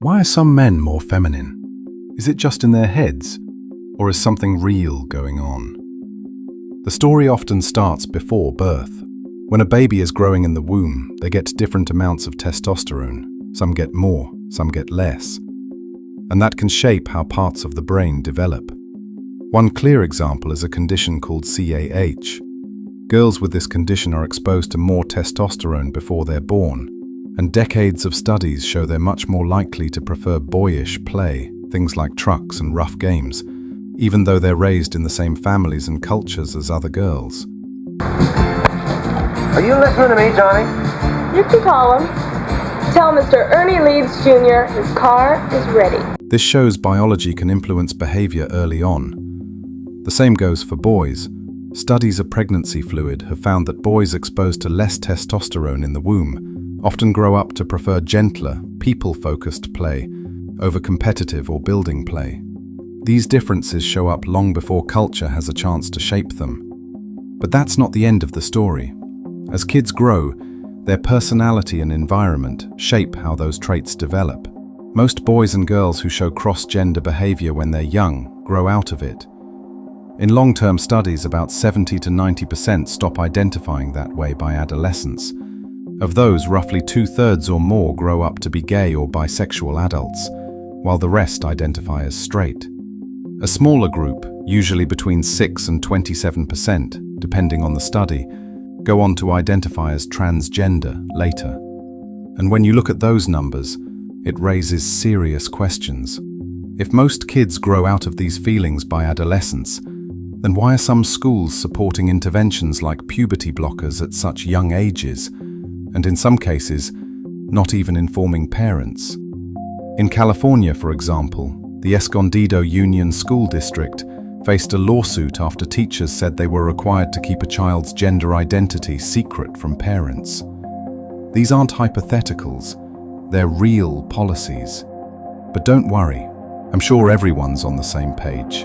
Why are some men more feminine? Is it just in their heads, or is something real going on? The story often starts before birth. When a baby is growing in the womb, they get different amounts of testosterone. Some get more, some get less. And that can shape how parts of the brain develop. One clear example is a condition called CAH. Girls with this condition are exposed to more testosterone before they're born, and decades of studies show they're much more likely to prefer boyish play, things like trucks and rough games, even though they're raised in the same families and cultures as other girls. Are you listening to me, Johnny? You can call him. Tell Mr. Ernie Leeds Jr. his car is ready. This shows biology can influence behavior early on. The same goes for boys. Studies of pregnancy fluid have found that boys exposed to less testosterone in the womb often grow up to prefer gentler, people-focused play over competitive or building play. These differences show up long before culture has a chance to shape them. But that's not the end of the story. As kids grow, their personality and environment shape how those traits develop. Most boys and girls who show cross-gender behavior when they're young grow out of it. In long-term studies, about 70 to 90% stop identifying that way by adolescence. Of those, roughly 2/3 or more grow up to be gay or bisexual adults, while the rest identify as straight. A smaller group, usually between 6 and 27%, depending on the study, go on to identify as transgender later. And when you look at those numbers, it raises serious questions. If most kids grow out of these feelings by adolescence, then why are some schools supporting interventions like puberty blockers at such young ages, and in some cases, not even informing parents? In California, for example, the Escondido Union School District faced a lawsuit after teachers said they were required to keep a child's gender identity secret from parents. These aren't hypotheticals, they're real policies. But don't worry, I'm sure everyone's on the same page.